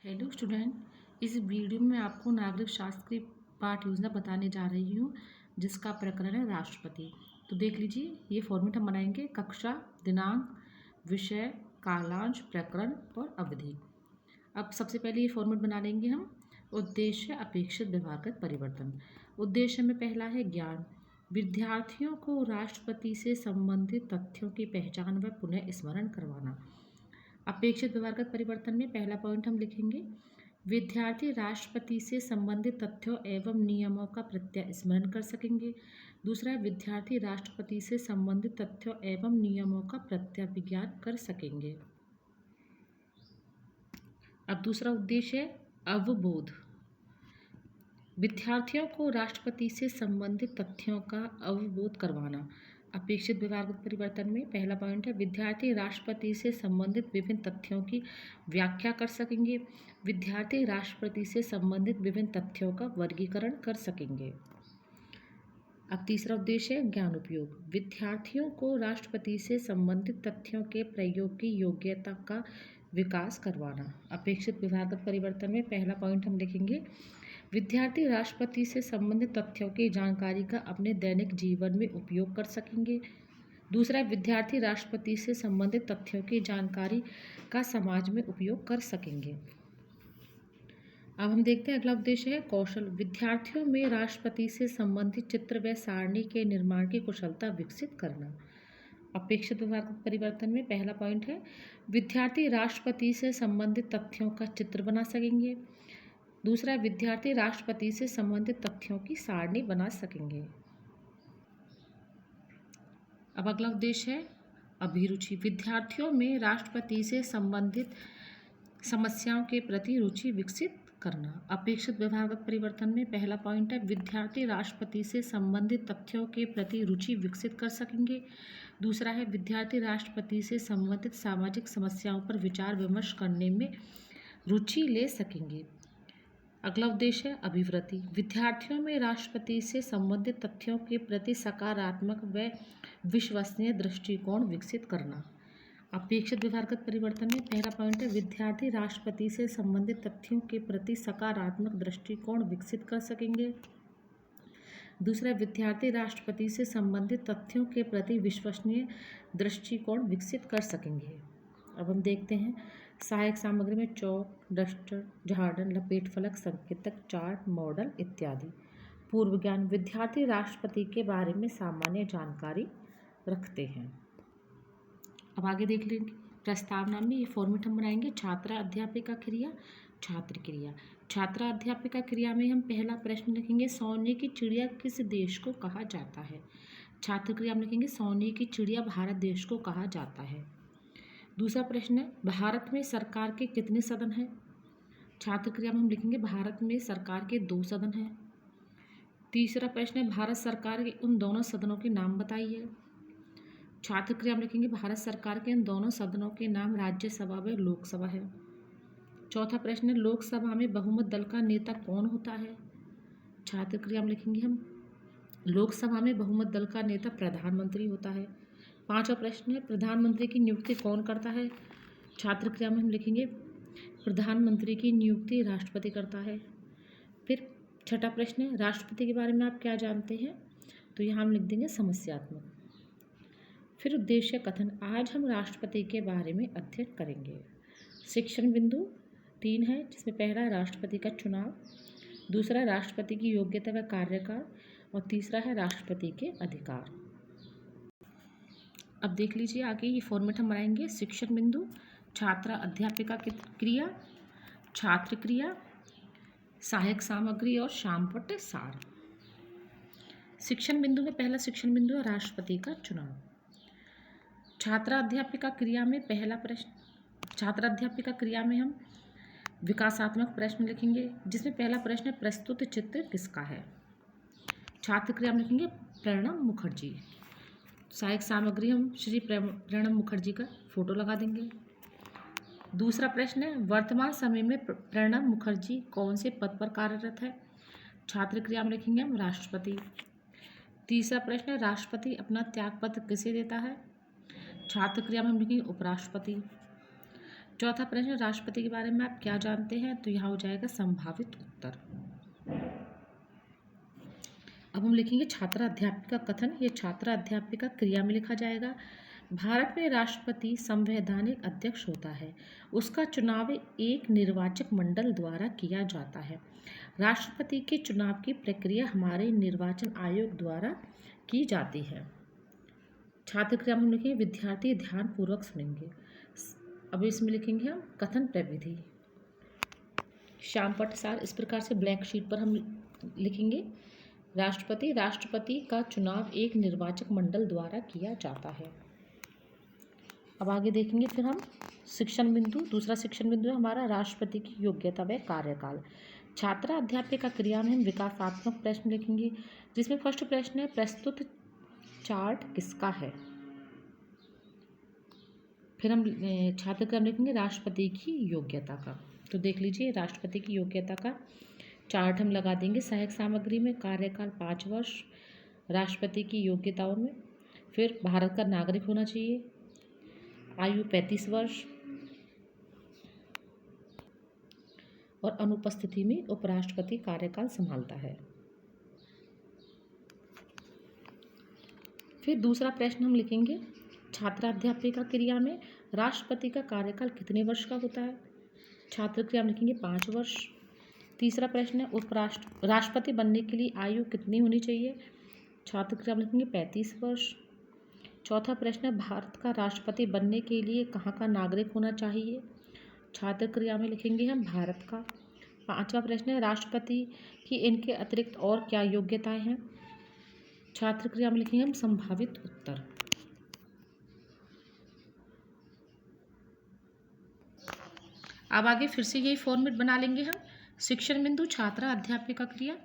Hello student, इस video में आपको नागरिक शास्त्र की पाठ योजना बताने जा रही हूँ जिसका प्रकरण है राष्ट्रपति। तो देख लीजिए, ये फॉर्मेट हम बनाएंगे: कक्षा, दिनांक, विषय, कालांश, प्रकरण और अवधि। अब सबसे पहले ये फॉर्मेट बना लेंगे हम। उद्देश्य, अपेक्षित व्यवहारगत परिवर्तन। उद्देश्य में पहला है ज्ञान। विद्यार्थियों को राष्ट्रपति से संबंधित तथ्यों की पहचान व पुनः स्मरण करवाना। अपेक्षित व्यवहारगत परिवर्तन में पहला पॉइंट हम लिखेंगे: विद्यार्थी राष्ट्रपति से संबंधित तथ्यों एवं नियमों का प्रत्यय स्मरण कर सकेंगे। दूसरा है, विद्यार्थी राष्ट्रपति से संबंधित तथ्यों एवं नियमों का प्रत्यभिज्ञान कर सकेंगे। अब दूसरा उद्देश्य है अवबोध। विद्यार्थियों को राष्ट्रपति से संबंधित तथ्यों का अवबोध करवाना। अपेक्षित व्यवहारगत परिवर्तन में पहला पॉइंट है, विद्यार्थी राष्ट्रपति से संबंधित विभिन्न तथ्यों की व्याख्या कर सकेंगे। विद्यार्थी राष्ट्रपति से संबंधित विभिन्न तथ्यों का वर्गीकरण कर सकेंगे। अब तीसरा उद्देश्य है ज्ञान उपयोग। विद्यार्थियों को राष्ट्रपति से संबंधित तथ्यों के प्रयोग की योग्यता का विकास करवाना। अपेक्षित व्यवहारगत परिवर्तन में पहला पॉइंट हम लिखेंगे: विद्यार्थी राष्ट्रपति से संबंधित तथ्यों की जानकारी का अपने दैनिक जीवन में उपयोग कर सकेंगे। दूसरा, विद्यार्थी राष्ट्रपति से संबंधित तथ्यों की जानकारी का समाज में उपयोग कर सकेंगे। अब हम देखते हैं अगला उद्देश्य है कौशल। विद्यार्थियों में राष्ट्रपति से संबंधित चित्र व सारणी के निर्माण की कुशलता विकसित करना। अपेक्षित व्यवहारगत परिवर्तन में पहला पॉइंट है, विद्यार्थी राष्ट्रपति से संबंधित तथ्यों का चित्र बना सकेंगे। दूसरा, विद्यार्थी राष्ट्रपति से संबंधित तथ्यों की सारणी बना सकेंगे। अब अगला उद्देश्य है अभिरुचि। विद्यार्थियों में राष्ट्रपति से संबंधित समस्याओं के प्रति रुचि विकसित करना। अपेक्षित व्यवहारगत परिवर्तन में पहला पॉइंट है, विद्यार्थी राष्ट्रपति से संबंधित तथ्यों के प्रति रुचि विकसित कर सकेंगे। दूसरा है, विद्यार्थी राष्ट्रपति से संबंधित सामाजिक समस्याओं पर विचार विमर्श करने में रुचि ले सकेंगे। अगला उद्देश्य है अभिवृद्धि। विद्यार्थियों में राष्ट्रपति से संबंधित तथ्यों के प्रति सकारात्मक व विश्वसनीय दृष्टिकोण विकसित करना। अपेक्षित व्यवहारगत परिवर्तन में पहला पॉइंट है, विद्यार्थी राष्ट्रपति से संबंधित तथ्यों के प्रति सकारात्मक दृष्टिकोण विकसित कर सकेंगे। दूसरा, विद्यार्थी राष्ट्रपति से संबंधित तथ्यों के प्रति विश्वसनीय दृष्टिकोण विकसित कर सकेंगे। अब हम देखते हैं सहायक सामग्री में चौक, डस्टर, झाड़न, लपेट फलक, संकेतक, चार्ट, मॉडल इत्यादि। पूर्व ज्ञान। विद्यार्थी राष्ट्रपति के बारे में सामान्य जानकारी रखते हैं। अब आगे देख लेंगे प्रस्तावना में ये फॉर्मेट हम बनाएंगे: छात्रा अध्यापिका क्रिया, छात्र क्रिया। छात्रा अध्यापिका क्रिया में हम पहला प्रश्न लिखेंगे, सोने की चिड़िया किस देश को कहा जाता है। छात्र क्रिया में लिखेंगे, सोने की चिड़िया भारत देश को कहा जाता है। दूसरा प्रश्न है, भारत में सरकार के कितने सदन हैं। छात्र क्रिया में हम लिखेंगे, भारत में सरकार के 2 सदन हैं। तीसरा प्रश्न है, भारत सरकार के उन दोनों सदनों के नाम बताइए। छात्र क्रिया में लिखेंगे, भारत सरकार के इन दोनों सदनों के नाम राज्यसभा व लोकसभा है। चौथा प्रश्न है, लोकसभा में बहुमत दल का नेता कौन होता है। छात्र क्रिया में लिखेंगे हम, लोकसभा में बहुमत दल का नेता प्रधानमंत्री होता है। पांचवा प्रश्न है, प्रधानमंत्री की नियुक्ति कौन करता है। छात्र क्रिया में हम लिखेंगे, प्रधानमंत्री की नियुक्ति राष्ट्रपति करता है। फिर छठा प्रश्न है, राष्ट्रपति के बारे में आप क्या जानते हैं। तो यहाँ हम लिख देंगे समस्यात्मक। फिर उद्देश्य कथन। आज हम राष्ट्रपति के बारे में अध्ययन करेंगे। शिक्षण बिंदु 3 है, जिसमें पहला राष्ट्रपति का चुनाव, दूसरा राष्ट्रपति की योग्यता व कार्यकाल और तीसरा है राष्ट्रपति के अधिकार। अब देख लीजिए आगे ये फॉर्मेट हम बनाएंगे: शिक्षण बिंदु, छात्रा अध्यापिका क्रिया, छात्र क्रिया, सहायक सामग्री और शामपट्ट सार। शिक्षण बिंदु में पहला शिक्षण बिंदु है राष्ट्रपति का चुनाव। छात्रा अध्यापिका क्रिया में पहला प्रश्न, छात्रा अध्यापिका क्रिया में हम विकासात्मक प्रश्न लिखेंगे, जिसमें पहला प्रश्न है, प्रस्तुत चित्र किसका है। छात्र क्रिया में लिखेंगे प्रणब मुखर्जी। सहायक सामग्री हम श्री प्रणब मुखर्जी का फोटो लगा देंगे। दूसरा प्रश्न है, वर्तमान समय में प्रणब मुखर्जी कौन से पद पर कार्यरत है। छात्र क्रिया में लिखेंगे हम राष्ट्रपति। तीसरा प्रश्न है, राष्ट्रपति अपना त्यागपत्र किसे देता है। छात्र क्रिया में हम लिखेंगे उपराष्ट्रपति। चौथा प्रश्न, राष्ट्रपति के बारे में आप क्या जानते हैं? तो यहाँ हो जाएगा संभावित उत्तर। अब हम लिखेंगे छात्रा अध्यापिका कथन। ये छात्रा अध्यापिका क्रिया में लिखा जाएगा। भारत में राष्ट्रपति संवैधानिक अध्यक्ष होता है। उसका चुनाव एक निर्वाचक मंडल द्वारा किया जाता है। राष्ट्रपति के चुनाव की प्रक्रिया हमारे निर्वाचन आयोग द्वारा की जाती है। छात्र क्रिया में हम लिखेंगे विद्यार्थी ध्यान पूर्वक सुनेंगे। अब इसमें लिखेंगे हम कथन प्रविधि। श्याम पटसार, इस प्रकार से ब्लैंक शीट पर हम लिखेंगे राष्ट्रपति का चुनाव एक निर्वाचक मंडल द्वारा किया जाता है। अब आगे देखेंगे फिर हम शिक्षण बिंदु। दूसरा शिक्षण बिंदु है हमारा राष्ट्रपति की योग्यता व कार्यकाल। छात्रा अध्यापिका क्रिया में हम विकासात्मक प्रश्न लिखेंगे, जिसमें फर्स्ट प्रश्न है प्रस्तुत चार्ट किसका है। फिर हम छात्र क्रिया में लिखेंगे राष्ट्रपति की योग्यता का। तो देख लीजिए राष्ट्रपति की योग्यता का चार्ट हम लगा देंगे। सहायक सामग्री में कार्यकाल 5 वर्ष राष्ट्रपति की योग्यताओं में। फिर भारत का नागरिक होना चाहिए, आयु 35 वर्ष और अनुपस्थिति में उपराष्ट्रपति कार्यकाल संभालता है। फिर दूसरा प्रश्न हम लिखेंगे छात्रा अध्यापिका क्रिया में राष्ट्रपति का कार्यकाल कितने वर्ष का होता है। छात्र क्रिया में लिखेंगे 5 वर्ष। तीसरा प्रश्न है राष्ट्रपति बनने के लिए आयु कितनी होनी चाहिए। छात्र क्रिया में लिखेंगे 35 वर्ष। चौथा प्रश्न है भारत का राष्ट्रपति बनने के लिए कहाँ का नागरिक होना चाहिए। छात्र क्रिया में लिखेंगे हम भारत का। पांचवा प्रश्न है राष्ट्रपति की इनके अतिरिक्त और क्या योग्यताएं हैं। छात्र क्रिया में लिखेंगे हम संभावित उत्तर। अब आगे फिर से यही फॉर्मेट बना लेंगे हम। शिक्षण बिंदु छात्रा अध्यापिका क्रिया,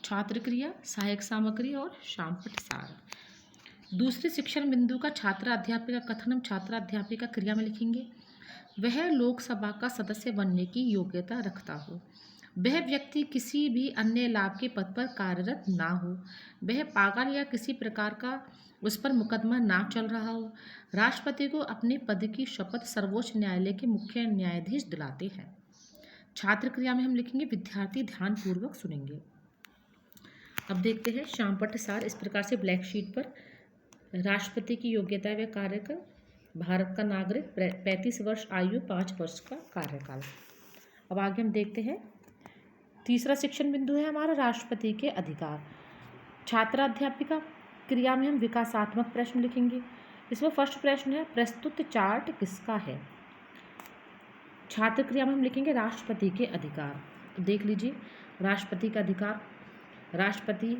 छात्र क्रिया, सहायक सामग्री और श्याम पटसार। दूसरे शिक्षण बिंदु का छात्रा अध्यापिका कथन हम छात्रा अध्यापिका क्रिया में लिखेंगे। वह लोकसभा का सदस्य बनने की योग्यता रखता हो। वह व्यक्ति किसी भी अन्य लाभ के पद पर कार्यरत ना हो। वह पागल या किसी प्रकार का उस पर मुकदमा ना चल रहा हो। राष्ट्रपति को अपने पद की शपथ सर्वोच्च न्यायालय के मुख्य न्यायाधीश दिलाते हैं। छात्र क्रिया में हम लिखेंगे विद्यार्थी ध्यान पूर्वक सुनेंगे। अब देखते हैं श्याम पटसार, इस प्रकार से ब्लैक शीट पर राष्ट्रपति की योग्यता व कार्यकाल, भारत का नागरिक, 35 वर्ष आयु, 5 वर्ष का कार्यकाल। अब आगे हम देखते हैं तीसरा शिक्षण बिंदु है हमारा राष्ट्रपति के अधिकार। छात्रा अध्यापिका क्रिया में हम विकासात्मक प्रश्न लिखेंगे। इसमें फर्स्ट प्रश्न है प्रस्तुत चार्ट किसका है। छात्र क्रिया में हम लिखेंगे राष्ट्रपति के अधिकार। तो देख लीजिए राष्ट्रपति का अधिकार, राष्ट्रपति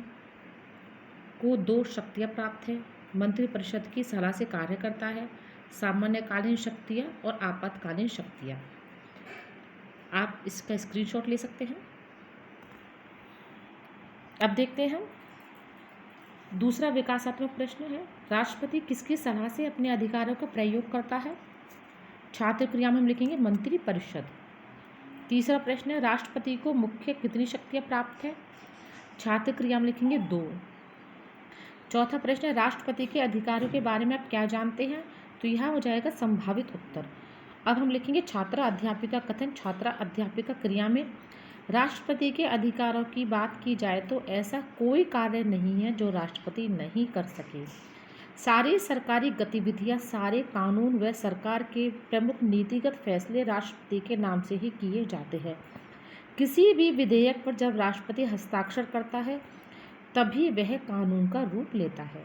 को 2 शक्तियाँ प्राप्त है। मंत्रिपरिषद की सलाह से कार्य करता है। सामान्यकालीन शक्तियाँ और आपातकालीन शक्तियाँ। आप इसका स्क्रीनशॉट ले सकते हैं। अब देखते हैं हम दूसरा विकासात्मक प्रश्न है राष्ट्रपति किसकी सलाह से अपने अधिकारों का प्रयोग करता है। छात्र क्रिया में हम लिखेंगे मंत्रिपरिषद। तीसरा प्रश्न है राष्ट्रपति को मुख्य कितनी शक्तियाँ प्राप्त है। छात्र क्रिया में लिखेंगे 2। चौथा प्रश्न है राष्ट्रपति के अधिकारों के बारे में आप क्या जानते हैं। तो यह हो जाएगा संभावित उत्तर। अब हम लिखेंगे छात्रा अध्यापिका कथन। छात्रा अध्यापिका क्रिया में राष्ट्रपति के अधिकारों की बात की जाए तो ऐसा कोई कार्य नहीं है जो राष्ट्रपति नहीं कर सके। सारी सरकारी गतिविधियां, सारे कानून व सरकार के प्रमुख नीतिगत फैसले राष्ट्रपति के नाम से ही किए जाते हैं। किसी भी विधेयक पर जब राष्ट्रपति हस्ताक्षर करता है तभी वह कानून का रूप लेता है।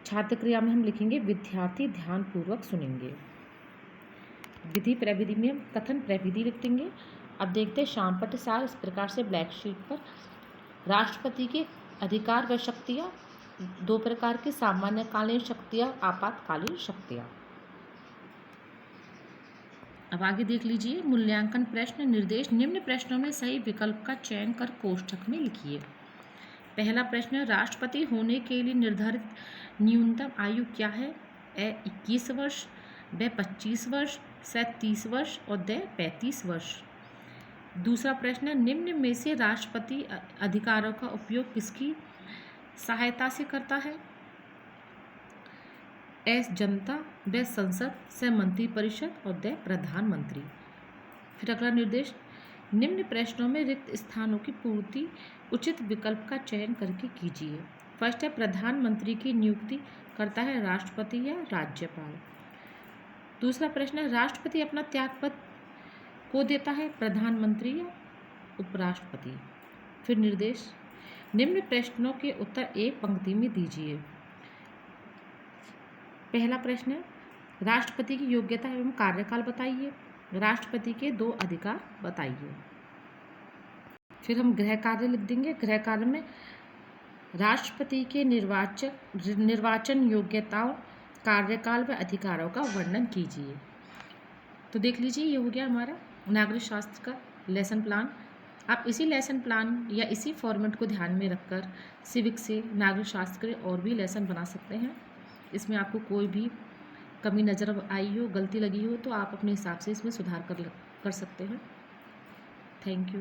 छात्र क्रिया में हम लिखेंगे विद्यार्थी ध्यानपूर्वक सुनेंगे। विधि प्रविधि में हम कथन प्रविधि लिखेंगे। अब देखते हैं श्याम पटसार, इस प्रकार से ब्लैक शीट पर राष्ट्रपति के अधिकार व शक्तियाँ, 2 प्रकार की सामान्यकालीन शक्तियाँ, आपातकालीन शक्तियाँ। अब आगे देख लीजिए मूल्यांकन प्रश्न निर्देश। निम्न प्रश्नों में सही विकल्प का चयन कर कोष्ठक में लिखिए। पहला प्रश्न राष्ट्रपति होने के लिए निर्धारित न्यूनतम आयु क्या है। ए 21 वर्ष, ब 25 वर्ष, स 30 वर्ष और द 35 वर्ष। दूसरा प्रश्न निम्न में से राष्ट्रपति अधिकारों का उपयोग किसकी सहायता से करता है। एस जनता, व संसद, स मंत्रिपरिषद और द प्रधानमंत्री। फिर अगला निर्देश, निम्न प्रश्नों में रिक्त स्थानों की पूर्ति उचित विकल्प का चयन करके कीजिए। फर्स्ट है, प्रधानमंत्री की नियुक्ति करता है राष्ट्रपति या राज्यपाल। दूसरा प्रश्न है, राष्ट्रपति अपना त्यागपत्र को देता है, प्रधानमंत्री या उपराष्ट्रपति। फिर निर्देश, निम्न प्रश्नों के उत्तर एक पंक्ति में दीजिए। पहला प्रश्न है, राष्ट्रपति की योग्यता एवं कार्यकाल बताइए। राष्ट्रपति के 2 अधिकार बताइए। फिर हम गृह कार्य लिख देंगे। गृह कार्य में राष्ट्रपति के निर्वाचन योग्यताओं, कार्यकाल व अधिकारों का वर्णन कीजिए। तो देख लीजिए, ये हो गया हमारा नागरिक शास्त्र का लेसन प्लान। आप इसी लेसन प्लान या इसी फॉर्मेट को ध्यान में रखकर सिविक से नागरिक शास्त्र के और भी लेसन बना सकते हैं। इसमें आपको कोई भी कमी नज़र आई हो, गलती लगी हो, तो आप अपने हिसाब से इसमें सुधार कर सकते हैं। Thank you.